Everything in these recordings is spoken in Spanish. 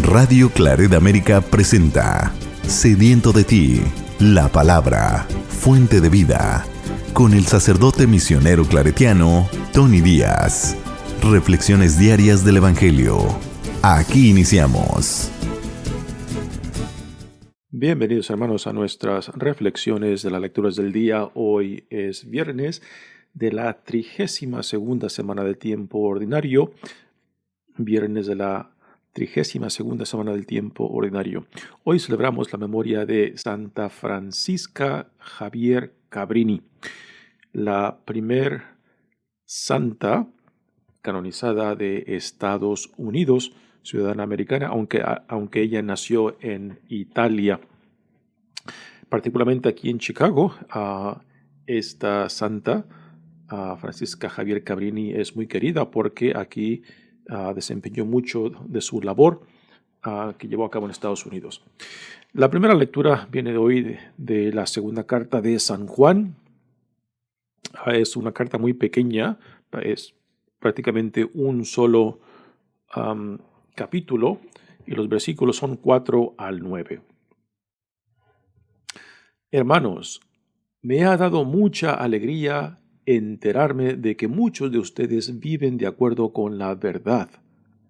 Radio Claret América presenta Sediento de ti, la palabra, fuente de vida, con el sacerdote misionero claretiano, Tony Díaz. Reflexiones diarias del Evangelio. Aquí iniciamos. Bienvenidos hermanos a nuestras reflexiones de las lecturas del día. Hoy es viernes de la 32ª semana del tiempo ordinario. Viernes de la 32ª semana del tiempo ordinario. Hoy celebramos la memoria de Santa Francisca Javier Cabrini, la primer santa canonizada de Estados Unidos, ciudadana americana, aunque ella nació en Italia. Particularmente aquí en Chicago, esta santa, Francisca Javier Cabrini, es muy querida porque aquí desempeñó mucho de su labor que llevó a cabo en Estados Unidos. La primera lectura viene de hoy de la segunda carta de San Juan. Es una carta muy pequeña, es prácticamente un solo capítulo y los versículos son 4 al 9. Hermanos, me ha dado mucha alegría enterarme de que muchos de ustedes viven de acuerdo con la verdad,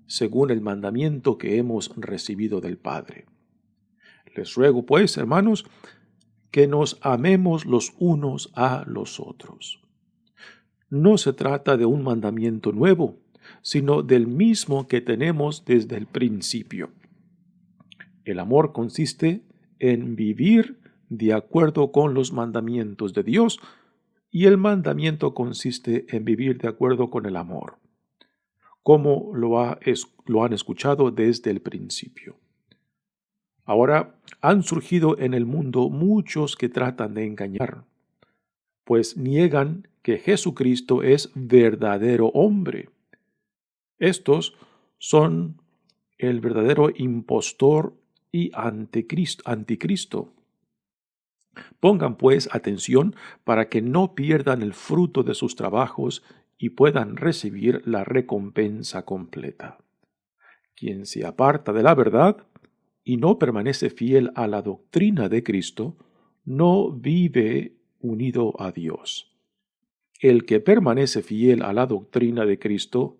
según el mandamiento que hemos recibido del Padre. Les ruego, pues, hermanos, que nos amemos los unos a los otros. No se trata de un mandamiento nuevo, sino del mismo que tenemos desde el principio. El amor consiste en vivir de acuerdo con los mandamientos de Dios, y el mandamiento consiste en vivir de acuerdo con el amor, como lo han escuchado desde el principio. Ahora han surgido en el mundo muchos que tratan de engañar, pues niegan que Jesucristo es verdadero hombre. Estos son el verdadero impostor y anticristo. Pongan pues atención para que no pierdan el fruto de sus trabajos y puedan recibir la recompensa completa. Quien se aparta de la verdad y no permanece fiel a la doctrina de Cristo, no vive unido a Dios. El que permanece fiel a la doctrina de Cristo,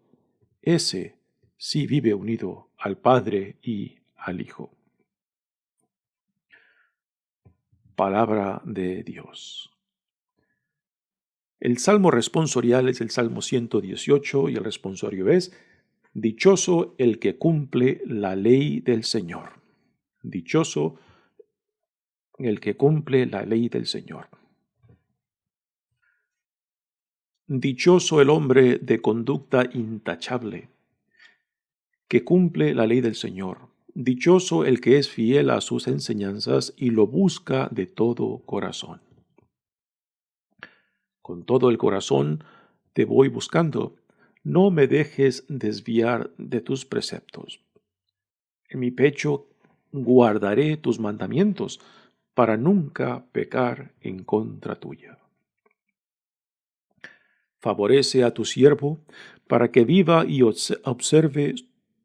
ese sí vive unido al Padre y al Hijo. Palabra de Dios. El salmo responsorial es el Salmo 118 y el responsorio es: Dichoso el que cumple la ley del Señor. Dichoso el que cumple la ley del Señor. Dichoso el hombre de conducta intachable, que cumple la ley del Señor. Dichoso el que es fiel a sus enseñanzas y lo busca de todo corazón. Con todo el corazón te voy buscando, no me dejes desviar de tus preceptos. En mi pecho guardaré tus mandamientos, para nunca pecar en contra tuya. Favorece a tu siervo, para que viva y observe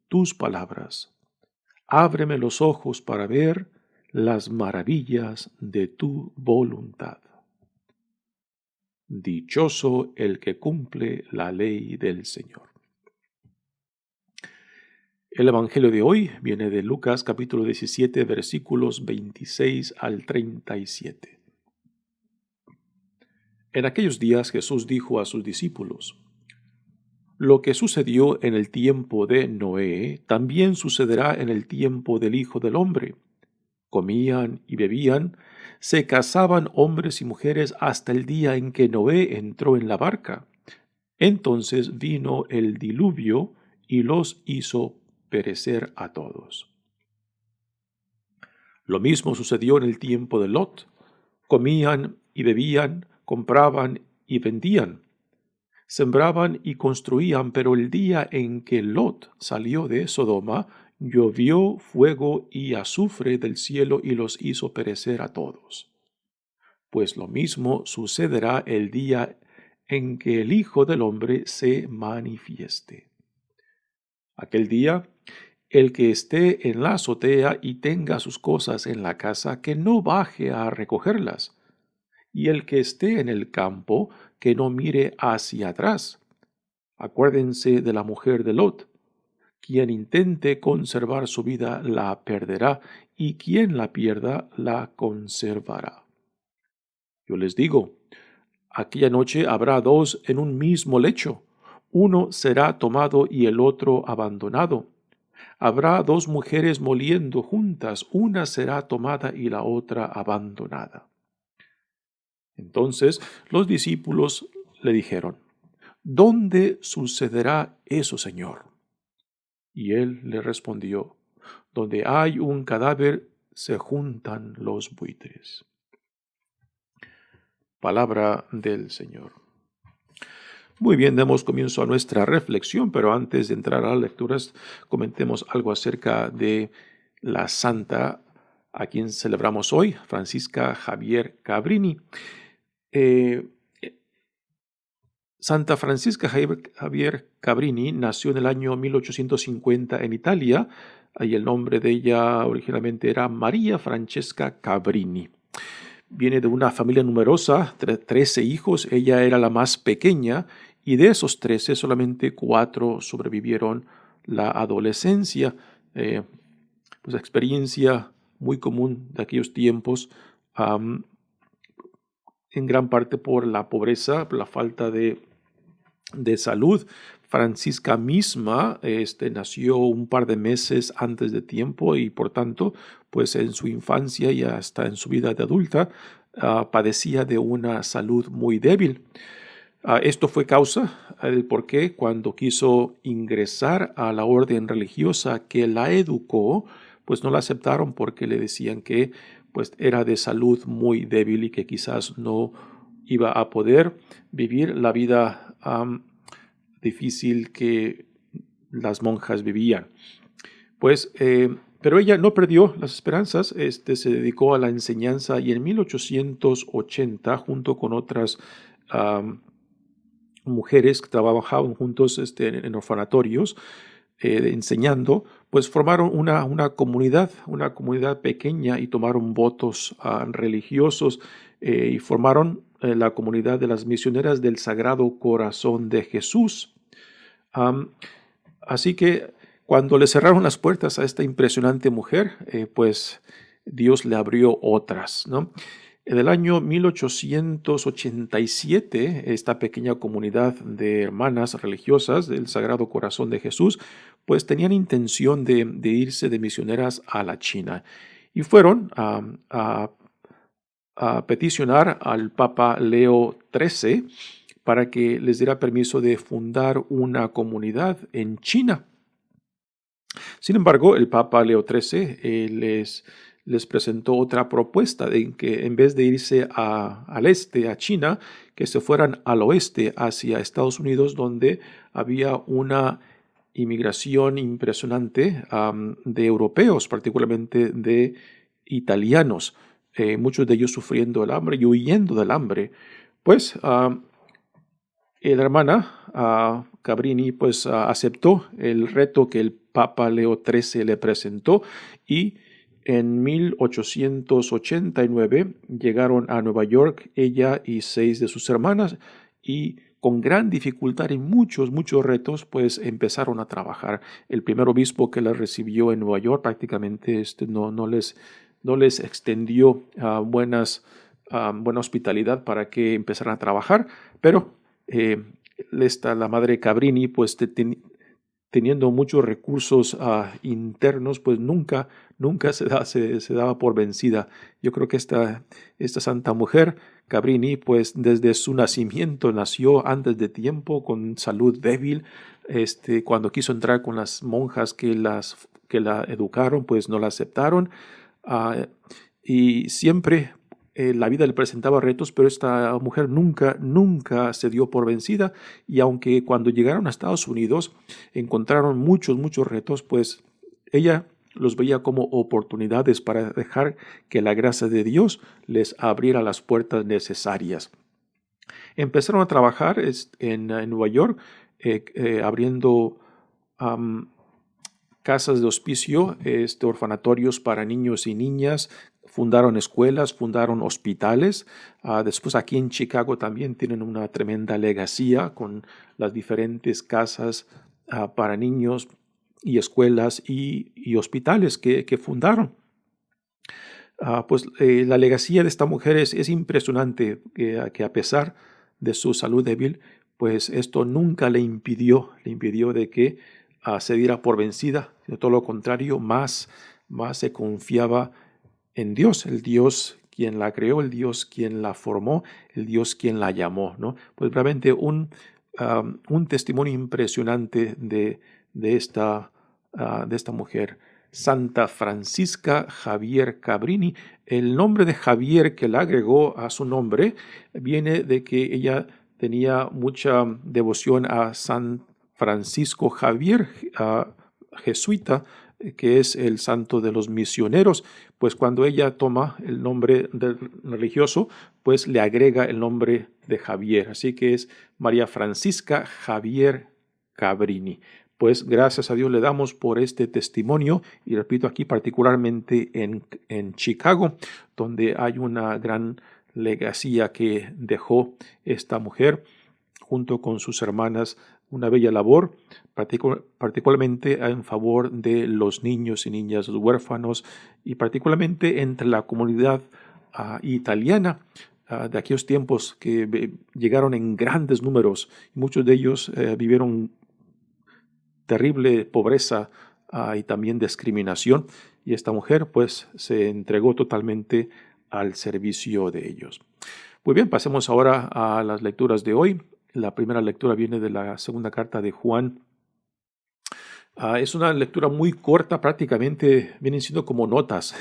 tus palabras. Ábreme los ojos para ver las maravillas de tu voluntad. Dichoso el que cumple la ley del Señor. El Evangelio de hoy viene de Lucas capítulo 17, versículos 26 al 37. En aquellos días Jesús dijo a sus discípulos: Lo que sucedió en el tiempo de Noé, también sucederá en el tiempo del Hijo del Hombre. Comían y bebían, se casaban hombres y mujeres hasta el día en que Noé entró en la barca. Entonces vino el diluvio y los hizo perecer a todos. Lo mismo sucedió en el tiempo de Lot. Comían y bebían, compraban y vendían. Sembraban y construían, pero el día en que Lot salió de Sodoma, llovió fuego y azufre del cielo y los hizo perecer a todos. Pues lo mismo sucederá el día en que el Hijo del Hombre se manifieste. Aquel día El que esté en la azotea y tenga sus cosas en la casa, que no baje a recogerlas. Y el que esté en el campo, que no mire hacia atrás. Acuérdense de la mujer de Lot. Quien intente conservar su vida la perderá, y quien la pierda la conservará. Yo les digo, aquella noche habrá dos en un mismo lecho. Uno será tomado y el otro abandonado. Habrá dos mujeres moliendo juntas, una será tomada y la otra abandonada. Entonces los discípulos le dijeron, ¿dónde sucederá eso, Señor? Y él le respondió, donde hay un cadáver se juntan los buitres. Palabra del Señor. Muy bien, demos comienzo a nuestra reflexión, pero antes de entrar a las lecturas, comentemos algo acerca de la santa a quien celebramos hoy, Francisca Javier Cabrini. Santa Francisca Javier Cabrini nació en el año 1850 en Italia, y el nombre de ella originalmente era María Francesca Cabrini. Viene de una familia numerosa, 13 hijos, ella era la más pequeña, y de esos 13 solamente 4 sobrevivieron la adolescencia. Pues experiencia muy común de aquellos tiempos, en gran parte por la pobreza, por la falta de salud. Francisca misma nació un par de meses antes de tiempo y por tanto, pues en su infancia y hasta en su vida de adulta, padecía de una salud muy débil. Esto fue causa del por qué cuando quiso ingresar a la orden religiosa que la educó, pues no la aceptaron porque le decían que pues era de salud muy débil y que quizás no iba a poder vivir la vida difícil que las monjas vivían. Pues, pero ella no perdió las esperanzas, se dedicó a la enseñanza y en 1880, junto con otras mujeres que trabajaban juntos en orfanatorios, enseñando, pues formaron una comunidad pequeña y tomaron votos religiosos y formaron la comunidad de las misioneras del Sagrado Corazón de Jesús. Así que cuando le cerraron las puertas a esta impresionante mujer, pues Dios le abrió otras, ¿no? En el año 1887, esta pequeña comunidad de hermanas religiosas del Sagrado Corazón de Jesús, pues tenían intención de irse de misioneras a la China y fueron a peticionar al Papa Leo XIII para que les diera permiso de fundar una comunidad en China. Sin embargo, el Papa Leo XIII les presentó otra propuesta de que en vez de irse al este, a China, que se fueran al oeste, hacia Estados Unidos, donde había una inmigración impresionante de europeos, particularmente de italianos, muchos de ellos sufriendo el hambre y huyendo del hambre. Pues la hermana Cabrini pues aceptó el reto que el Papa Leo XIII le presentó y en 1889 llegaron a Nueva York ella y 6 de sus hermanas y con gran dificultad y muchos retos pues empezaron a trabajar. El primer obispo que la recibió en Nueva York prácticamente no les extendió buena hospitalidad para que empezaran a trabajar, pero la madre Cabrini, pues teniendo muchos recursos internos, pues nunca se daba por vencida. Yo creo que esta santa mujer, Cabrini, pues desde su nacimiento nació antes de tiempo, con salud débil. Cuando quiso entrar con las monjas que la educaron, pues no la aceptaron. Y siempre la vida le presentaba retos, pero esta mujer nunca se dio por vencida, y aunque cuando llegaron a Estados Unidos encontraron muchos retos, pues ella los veía como oportunidades para dejar que la gracia de Dios les abriera las puertas necesarias. Empezaron a trabajar en Nueva York, abriendo casas de hospicio, orfanatorios para niños y niñas, fundaron escuelas, fundaron hospitales. Después aquí en Chicago también tienen una tremenda legacía con las diferentes casas para niños y escuelas y hospitales que fundaron. La legacía de esta mujer es impresionante, que a pesar de su salud débil, pues esto nunca le impidió de que se diera por vencida. De todo lo contrario, más se confiaba en Dios, el Dios quien la creó, el Dios quien la formó, el Dios quien la llamó, ¿no? Pues realmente un testimonio impresionante de esta mujer, Santa Francisca Javier Cabrini. El nombre de Javier que la agregó a su nombre viene de que ella tenía mucha devoción a San Francisco Javier, jesuita, que es el santo de los misioneros. Pues cuando ella toma el nombre religioso, pues le agrega el nombre de Javier. Así que es María Francisca Javier Cabrini. Pues gracias a Dios le damos por este testimonio, y repito, aquí particularmente en Chicago, donde hay una gran legacía que dejó esta mujer junto con sus hermanas, una bella labor, particularmente en favor de los niños y niñas huérfanos, y particularmente entre la comunidad italiana de aquellos tiempos, que llegaron en grandes números. Muchos de ellos vivieron terrible pobreza y también discriminación, y esta mujer pues se entregó totalmente al servicio de ellos. Muy bien, pasemos ahora a las lecturas de hoy. La primera lectura viene de la segunda carta de Juan. Es una lectura muy corta, prácticamente vienen siendo como notas,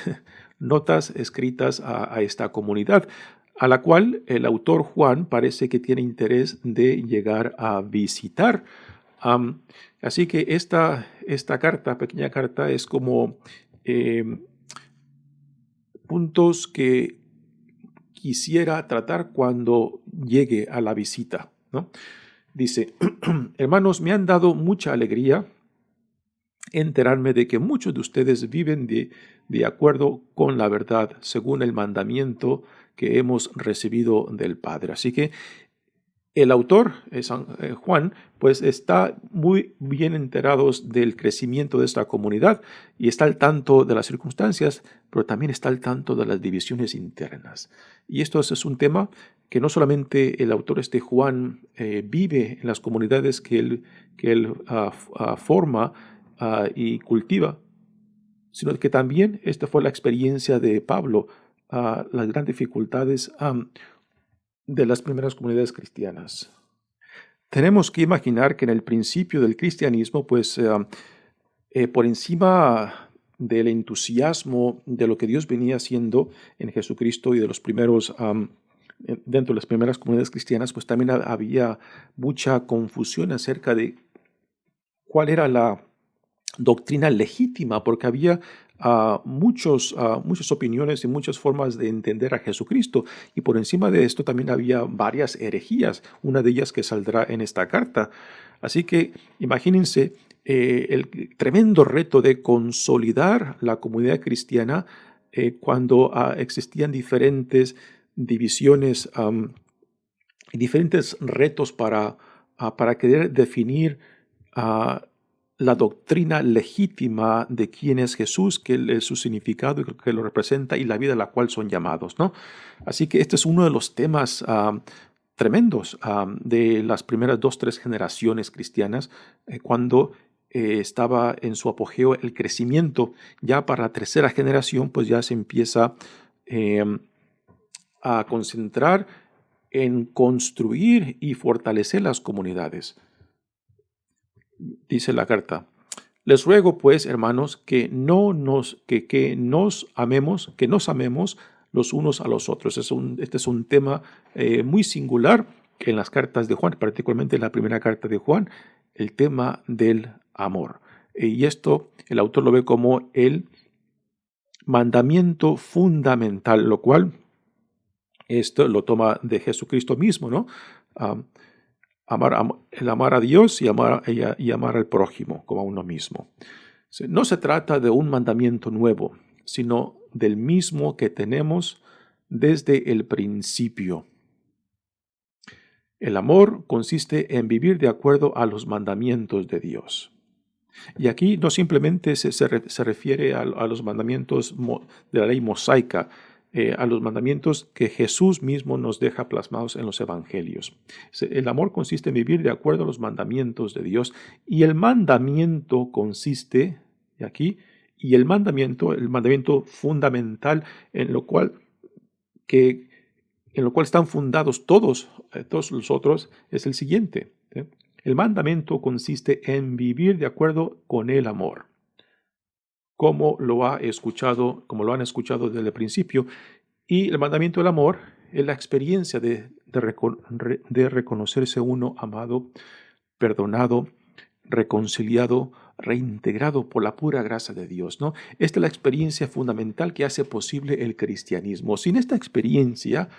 notas escritas a esta comunidad, a la cual el autor Juan parece que tiene interés de llegar a visitar. Así que esta pequeña carta, es como puntos que quisiera tratar cuando llegue a la visita, ¿no? Dice: hermanos, me han dado mucha alegría enterarme de que muchos de ustedes viven de acuerdo con la verdad, según el mandamiento que hemos recibido del Padre. Así que el autor, San Juan, pues está muy bien enterados del crecimiento de esta comunidad, y está al tanto de las circunstancias, pero también está al tanto de las divisiones internas. Y esto es un tema que no solamente el autor Juan vive en las comunidades que él forma y cultiva, sino que también esta fue la experiencia de Pablo, las grandes dificultades de las primeras comunidades cristianas. Tenemos que imaginar que en el principio del cristianismo, pues por encima del entusiasmo de lo que Dios venía haciendo en Jesucristo y de los primeros, dentro de las primeras comunidades cristianas, pues también había mucha confusión acerca de cuál era la doctrina legítima, porque había muchas opiniones y muchas formas de entender a Jesucristo, y por encima de esto también había varias herejías, una de ellas que saldrá en esta carta. Así que imagínense el tremendo reto de consolidar la comunidad cristiana cuando existían diferentes divisiones y diferentes retos para querer definir la doctrina legítima de quién es Jesús, que es su significado y que lo representa, y la vida a la cual son llamados, ¿no? Así que este es uno de los temas tremendos de las primeras 2-3 generaciones cristianas, cuando estaba en su apogeo el crecimiento. Ya para la tercera generación, pues ya se empieza a concentrar en construir y fortalecer las comunidades. Dice la carta: les ruego pues, hermanos, que nos amemos los unos a los otros. Este es un tema muy singular en las cartas de Juan, particularmente en la primera carta de Juan, el tema del amor. Y esto el autor lo ve como el mandamiento fundamental, lo cual esto lo toma de Jesucristo mismo, ¿no? El amar a Dios y amar al prójimo como a uno mismo. No se trata de un mandamiento nuevo, sino del mismo que tenemos desde el principio. El amor consiste en vivir de acuerdo a los mandamientos de Dios. Y aquí no simplemente se refiere a los mandamientos de la ley mosaica, a los mandamientos que Jesús mismo nos deja plasmados en los evangelios. El amor consiste en vivir de acuerdo a los mandamientos de Dios, y el mandamiento consiste, y el mandamiento fundamental en lo cual están fundados todos los otros, es el siguiente. El mandamiento consiste en vivir de acuerdo con el amor, como lo han escuchado desde el principio. Y el mandamiento del amor es la experiencia de reconocerse uno amado, perdonado, reconciliado, reintegrado por la pura gracia de Dios, ¿no? Esta es la experiencia fundamental que hace posible el cristianismo. Sin esta experiencia,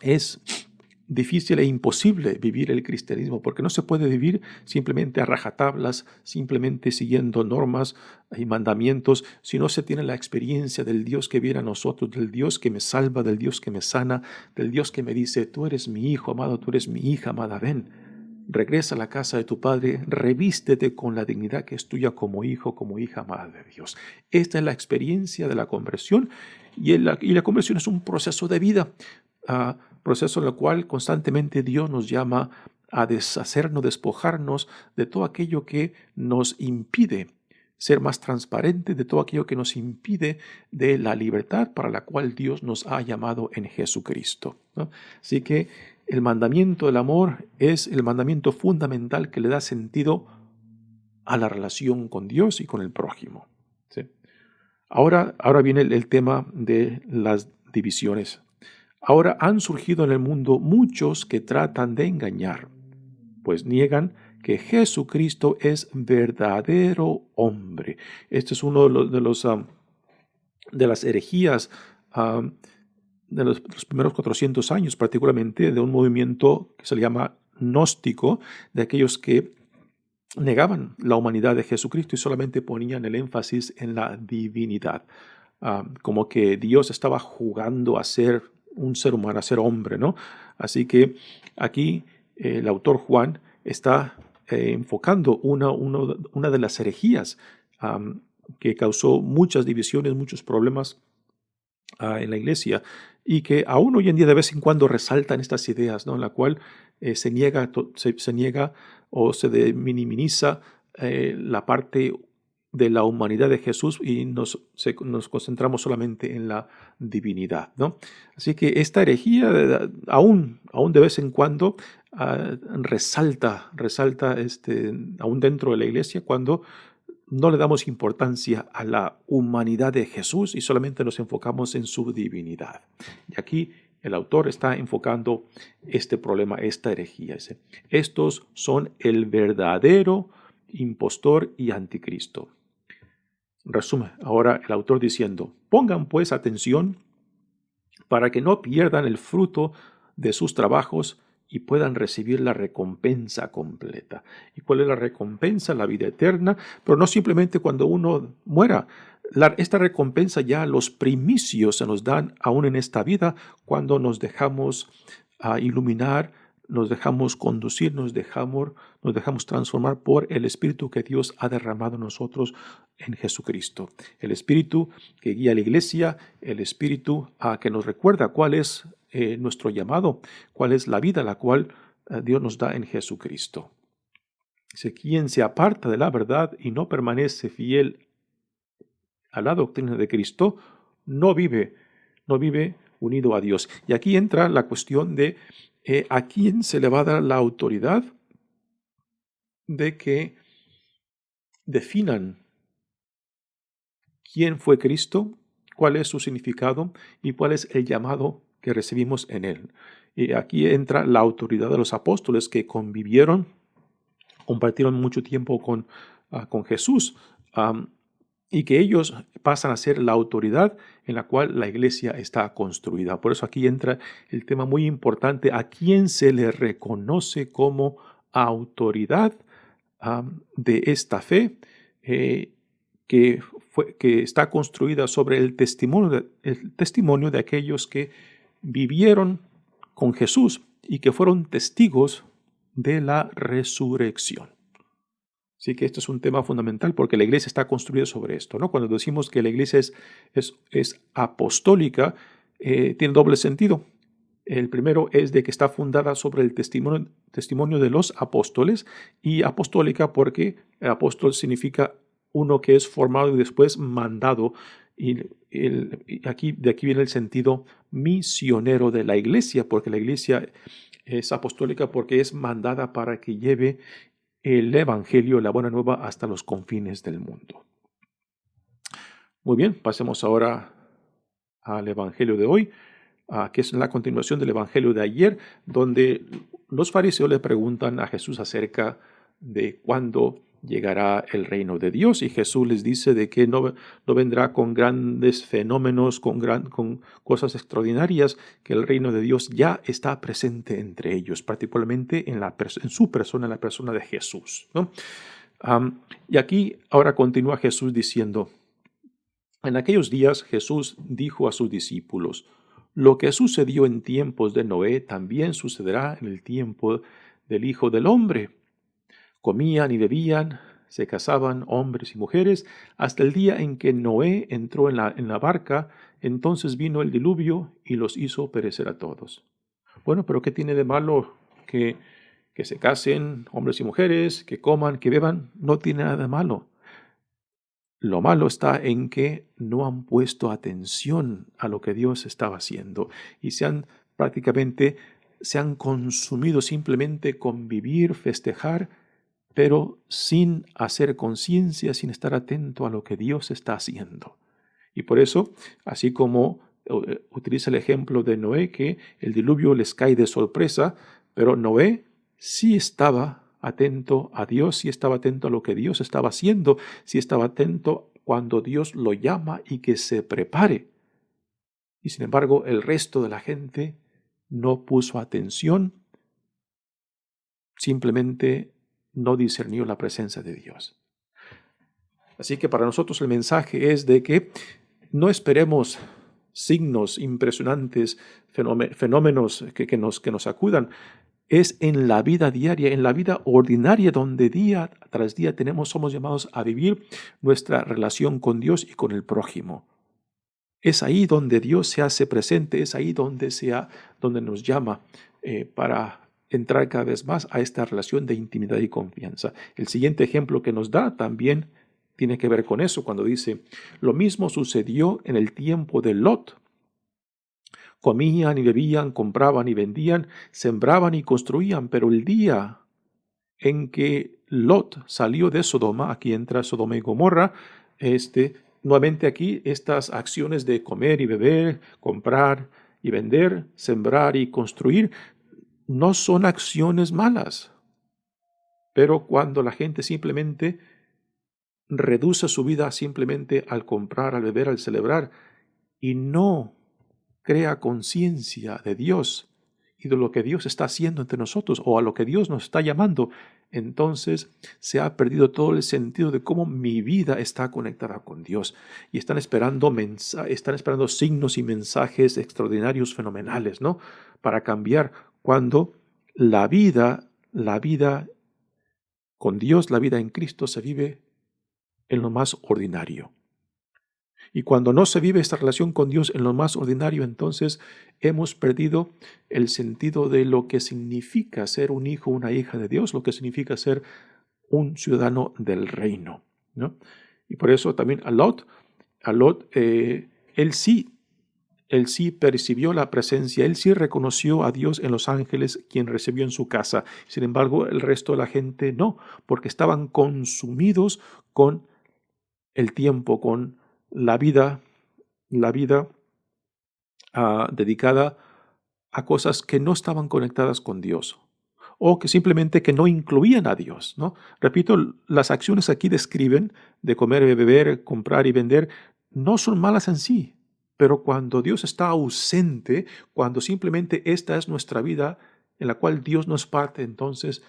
es difícil e imposible vivir el cristianismo, porque no se puede vivir simplemente a rajatablas, simplemente siguiendo normas y mandamientos, si no se tiene la experiencia del Dios que viene a nosotros, del Dios que me salva, del Dios que me sana, del Dios que me dice: tú eres mi hijo amado, tú eres mi hija amada, ven, regresa a la casa de tu padre, revístete con la dignidad que es tuya como hijo, como hija amada de Dios. Esta es la experiencia de la conversión, y la conversión es un proceso de vida, proceso en el cual constantemente Dios nos llama a deshacernos, despojarnos de todo aquello que nos impide ser más transparente, de todo aquello que nos impide de la libertad para la cual Dios nos ha llamado en Jesucristo, ¿no? Así que el mandamiento del amor es el mandamiento fundamental que le da sentido a la relación con Dios y con el prójimo, ¿sí? Ahora viene el tema de las divisiones. Ahora han surgido en el mundo muchos que tratan de engañar, pues niegan que Jesucristo es verdadero hombre. Este es uno de las herejías de los primeros 400 años, particularmente de un movimiento que se le llama gnóstico, de aquellos que negaban la humanidad de Jesucristo y solamente ponían el énfasis en la divinidad, como que Dios estaba jugando a ser un ser humano, a ser hombre, ¿no? Así que aquí el autor Juan está enfocando una de las herejías que causó muchas divisiones, muchos problemas en la iglesia, y que aún hoy en día de vez en cuando resaltan estas ideas, ¿no? En la cual se niega o se minimiza la parte de la humanidad de Jesús y nos concentramos solamente en la divinidad, ¿no? Así que esta herejía aún de vez en cuando resalta aún dentro de la iglesia, cuando no le damos importancia a la humanidad de Jesús y solamente nos enfocamos en su divinidad. Y aquí el autor está enfocando este problema, esta herejía. Estos son el verdadero impostor y anticristo. Resume ahora el autor diciendo: pongan pues atención para que no pierdan el fruto de sus trabajos y puedan recibir la recompensa completa. ¿Y cuál es la recompensa? La vida eterna, pero no simplemente cuando uno muera. Esta recompensa, ya los primicios se nos dan aún en esta vida, cuando nos dejamos iluminar, nos dejamos conducir, nos dejamos transformar por el Espíritu que Dios ha derramado en nosotros en Jesucristo. El Espíritu que guía a la iglesia, el Espíritu que nos recuerda cuál es nuestro llamado, cuál es la vida la cual Dios nos da en Jesucristo. Dice: quien se aparta de la verdad y no permanece fiel a la doctrina de Cristo, no vive unido a Dios. Y aquí entra la cuestión de a quién se le va a dar la autoridad de que definan quién fue Cristo, cuál es su significado y cuál es el llamado que recibimos en él. Y aquí entra la autoridad de los apóstoles, que convivieron, compartieron mucho tiempo con Jesús, y que ellos pasan a ser la autoridad en la cual la iglesia está construida. Por eso aquí entra el tema muy importante: a quién se le reconoce como autoridad de esta fe que está construida sobre el testimonio de aquellos que vivieron con Jesús y que fueron testigos de la resurrección. Así que este es un tema fundamental porque la iglesia está construida sobre esto, ¿no? Cuando decimos que la iglesia es apostólica, tiene doble sentido. El primero es de que está fundada sobre el testimonio de los apóstoles, y apostólica porque el apóstol significa uno que es formado y después mandado. Y de aquí viene el sentido misionero de la iglesia, porque la iglesia es apostólica porque es mandada para que lleve el evangelio, la buena nueva, hasta los confines del mundo. Muy bien, pasemos ahora al evangelio de hoy, que es la continuación del evangelio de ayer, donde los fariseos le preguntan a Jesús acerca de cuándo llegará el reino de Dios, y Jesús les dice de que no vendrá con grandes fenómenos, con cosas extraordinarias, que el reino de Dios ya está presente entre ellos, particularmente en su persona, en la persona de Jesús, ¿no? Y aquí ahora continúa Jesús diciendo: en aquellos días Jesús dijo a sus discípulos: lo que sucedió en tiempos de Noé también sucederá en el tiempo del Hijo del Hombre. Comían y bebían, se casaban hombres y mujeres, hasta el día en que Noé entró en la barca. Entonces vino el diluvio y los hizo perecer a todos. Bueno, pero ¿qué tiene de malo que se casen hombres y mujeres, que coman, que beban? No tiene nada de malo. Lo malo está en que no han puesto atención a lo que Dios estaba haciendo y se han consumido simplemente con vivir, festejar, pero sin hacer conciencia, sin estar atento a lo que Dios está haciendo. Y por eso, así como utiliza el ejemplo de Noé, que el diluvio les cae de sorpresa, pero Noé sí estaba atento a Dios, sí estaba atento a lo que Dios estaba haciendo, sí estaba atento cuando Dios lo llama y que se prepare. Y sin embargo, el resto de la gente no puso atención, simplemente no discernió la presencia de Dios. Así que para nosotros el mensaje es de que no esperemos signos impresionantes, fenómenos que nos acudan. Es en la vida diaria, en la vida ordinaria, donde día tras día somos llamados a vivir nuestra relación con Dios y con el prójimo. Es ahí donde Dios se hace presente, es ahí donde nos llama para entrar cada vez más a esta relación de intimidad y confianza. El siguiente ejemplo que nos da también tiene que ver con eso, cuando dice: lo mismo sucedió en el tiempo de Lot. Comían y bebían, compraban y vendían, sembraban y construían, pero el día en que Lot salió de Sodoma, aquí entra Sodoma y Gomorra, nuevamente aquí estas acciones de comer y beber, comprar y vender, sembrar y construir, no son acciones malas. Pero cuando la gente simplemente reduce su vida simplemente al comprar, al beber, al celebrar, y no crea conciencia de Dios y de lo que Dios está haciendo entre nosotros o a lo que Dios nos está llamando, entonces se ha perdido todo el sentido de cómo mi vida está conectada con Dios. Y están esperando signos y mensajes extraordinarios, fenomenales, ¿no? Para cambiar, cuando la vida con Dios, la vida en Cristo, se vive en lo más ordinario. Y cuando no se vive esta relación con Dios en lo más ordinario, entonces hemos perdido el sentido de lo que significa ser un hijo, una hija de Dios, lo que significa ser un ciudadano del reino, ¿no? Y por eso también a Lot, él sí percibió la presencia, él sí reconoció a Dios en los ángeles, quien recibió en su casa. Sin embargo, el resto de la gente no, porque estaban consumidos con el tiempo, con la vida dedicada a cosas que no estaban conectadas con Dios, o que simplemente que no incluían a Dios, ¿no? Repito, las acciones aquí describen de comer, beber, comprar y vender, no son malas en sí, pero cuando Dios está ausente, cuando simplemente esta es nuestra vida en la cual Dios no es parte, entonces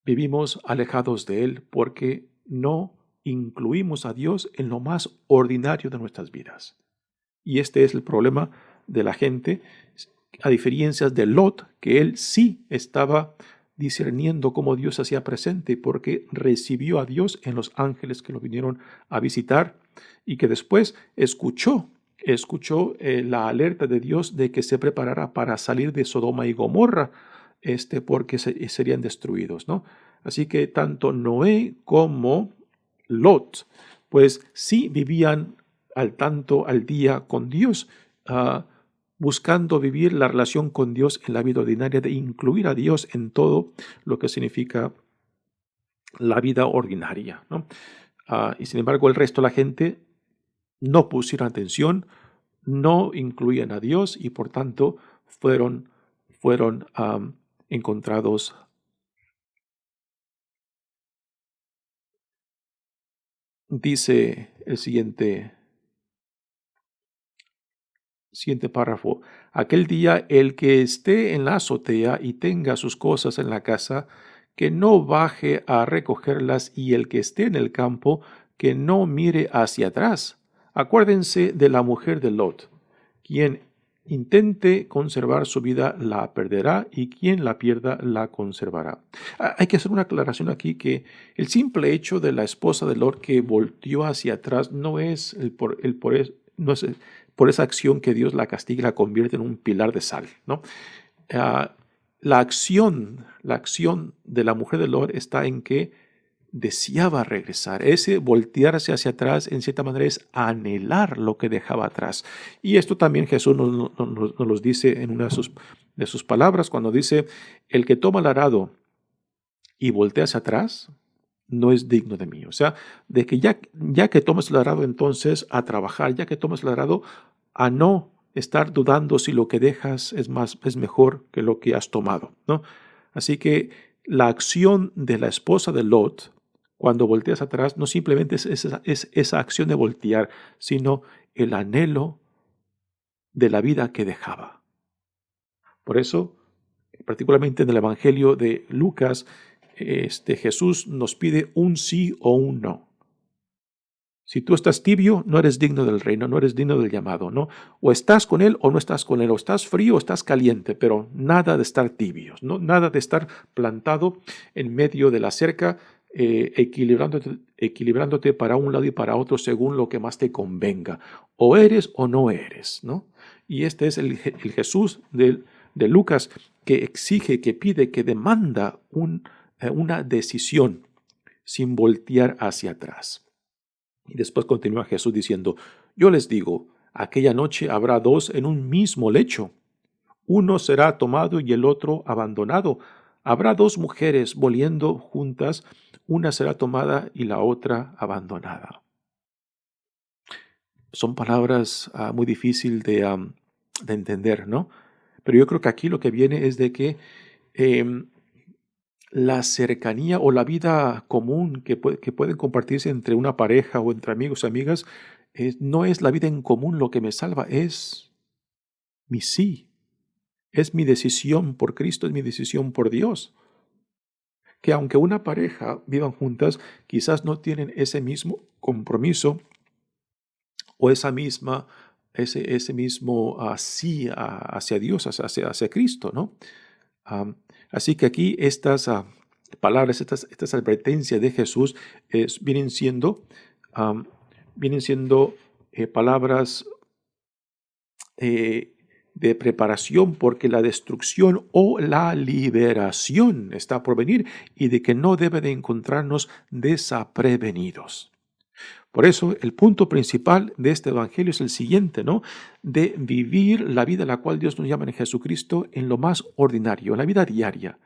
Vivimos alejados de Él porque no incluimos a Dios en lo más ordinario de nuestras vidas. Y este es el problema de la gente, a diferencia de Lot, que él sí estaba discerniendo cómo Dios se hacía presente porque recibió a Dios en los ángeles que lo vinieron a visitar y que después escuchó la alerta de Dios de que se preparara para salir de Sodoma y Gomorra, porque serían destruidos, ¿no? Así que tanto Noé como Lot, pues sí vivían al día con Dios, buscando vivir la relación con Dios en la vida ordinaria, de incluir a Dios en todo lo que significa la vida ordinaria, ¿no? Y sin embargo, el resto de la gente no pusieron atención, no incluían a Dios y por tanto fueron encontrados. Dice el siguiente párrafo: aquel día el que esté en la azotea y tenga sus cosas en la casa, que no baje a recogerlas, y el que esté en el campo, que no mire hacia atrás. Acuérdense de la mujer de Lot. Quien intente conservar su vida la perderá, y quien la pierda la conservará. Hay que hacer una aclaración aquí, que el simple hecho de la esposa de Lot que volteó hacia atrás no es no es por esa acción que Dios la castiga y la convierte en un pilar de sal, ¿no? La acción de la mujer de Lot está en que deseaba regresar. Ese voltearse hacia atrás, en cierta manera, es anhelar lo que dejaba atrás. Y esto también Jesús nos lo dice en una de sus palabras, cuando dice: el que toma el arado y voltea hacia atrás, no es digno de mí. O sea, de que ya que tomes el arado, entonces a trabajar, ya que tomes el arado, a no estar dudando si lo que dejas es mejor que lo que has tomado, ¿no? Así que la acción de la esposa de Lot, cuando volteas atrás, no simplemente es esa acción de voltear, sino el anhelo de la vida que dejaba. Por eso, particularmente en el Evangelio de Lucas, Jesús nos pide un sí o un no. Si tú estás tibio, no eres digno del reino, no eres digno del llamado, ¿no? O estás con Él o no estás con Él, o estás frío o estás caliente, pero nada de estar tibios, ¿no? Nada de estar plantado en medio de la cerca, equilibrándote para un lado y para otro según lo que más te convenga. O eres o no eres, ¿no? Y este es el Jesús de Lucas, que exige, que pide, que demanda una decisión sin voltear hacia atrás. Y después continúa Jesús diciendo: yo les digo, aquella noche habrá dos en un mismo lecho. Uno será tomado y el otro abandonado. Habrá dos mujeres volviendo juntas, una será tomada y la otra abandonada. Son palabras muy difíciles de entender, ¿no? Pero yo creo que aquí lo que viene es de que la cercanía o la vida común que pueden compartirse entre una pareja o entre amigos y amigas, no es la vida en común lo que me salva, es mi sí, es mi decisión por Cristo, es mi decisión por Dios. Que aunque una pareja vivan juntas, quizás no tienen ese mismo compromiso o ese mismo sí hacia Dios, hacia Cristo, ¿no? Así que aquí estas palabras, estas advertencias de Jesús vienen siendo palabras de preparación, porque la destrucción o la liberación está por venir y de que no debe de encontrarnos desaprevenidos. Por eso el punto principal de este evangelio es el siguiente, ¿no? De vivir la vida a la cual Dios nos llama en Jesucristo en lo más ordinario, en la vida diaria,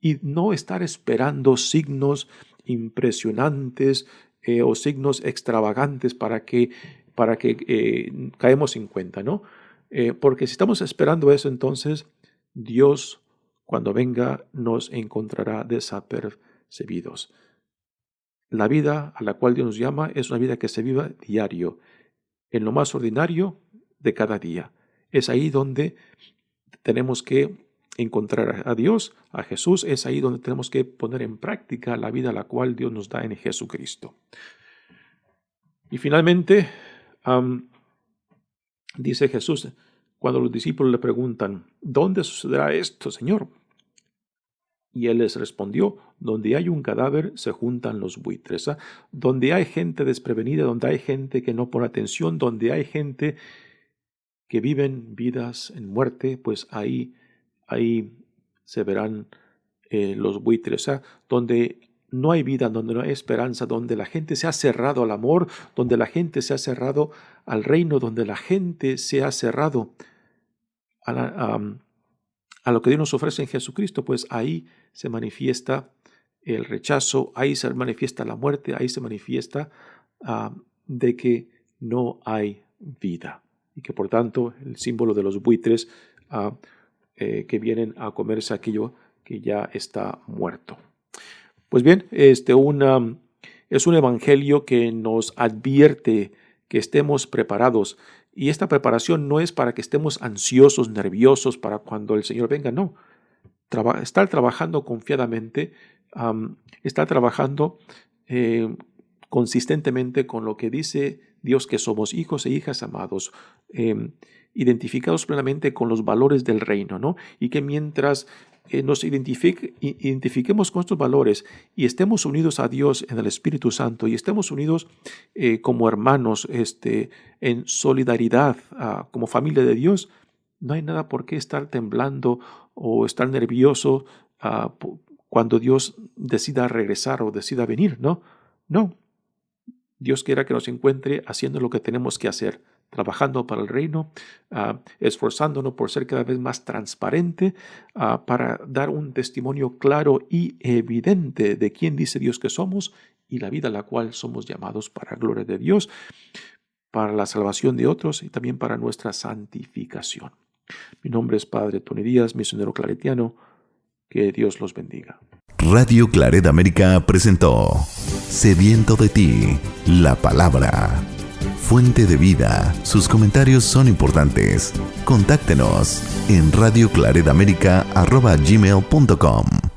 y no estar esperando signos impresionantes o signos extravagantes para que caemos en cuenta, ¿no? Porque si estamos esperando eso, entonces Dios, cuando venga, nos encontrará desapercibidos. La vida a la cual Dios nos llama es una vida que se viva diario, en lo más ordinario de cada día. Es ahí donde tenemos que encontrar a Dios, a Jesús, es ahí donde tenemos que poner en práctica la vida la cual Dios nos da en Jesucristo. Y finalmente, dice Jesús, cuando los discípulos le preguntan, ¿dónde sucederá esto, Señor? Y él les respondió, donde hay un cadáver se juntan los buitres. Donde hay gente desprevenida, donde hay gente que no pone atención, donde hay gente que viven vidas en muerte, pues ahí se verán los buitres. Donde no hay vida, donde no hay esperanza, donde la gente se ha cerrado al amor, donde la gente se ha cerrado al reino, donde la gente se ha cerrado a lo que Dios nos ofrece en Jesucristo, pues ahí se manifiesta el rechazo, ahí se manifiesta la muerte, ahí se manifiesta de que no hay vida. Y que por tanto el símbolo de los buitres que vienen a comerse aquello que ya está muerto. Pues bien, es un evangelio que nos advierte que estemos preparados. Y esta preparación no es para que estemos ansiosos, nerviosos para cuando el Señor venga, no. Estar trabajando confiadamente, estar trabajando consistentemente con lo que dice Dios, que somos hijos e hijas amados, identificados plenamente con los valores del reino, ¿no? Y que mientras nos identifiquemos con estos valores y estemos unidos a Dios en el Espíritu Santo y estemos unidos como hermanos en solidaridad como familia de Dios, no hay nada por qué estar temblando o estar nervioso cuando Dios decida regresar o decida venir, ¿no? No. Dios quiera que nos encuentre haciendo lo que tenemos que hacer, trabajando para el reino, esforzándonos por ser cada vez más transparente, para dar un testimonio claro y evidente de quién dice Dios que somos y la vida a la cual somos llamados para gloria de Dios, para la salvación de otros y también para nuestra santificación. Mi nombre es Padre Tony Díaz, misionero claretiano. Que Dios los bendiga. Radio Claret América presentó Sediento de ti, la palabra. Fuente de vida. Sus comentarios son importantes. Contáctenos en radioclaretamerica@gmail.com.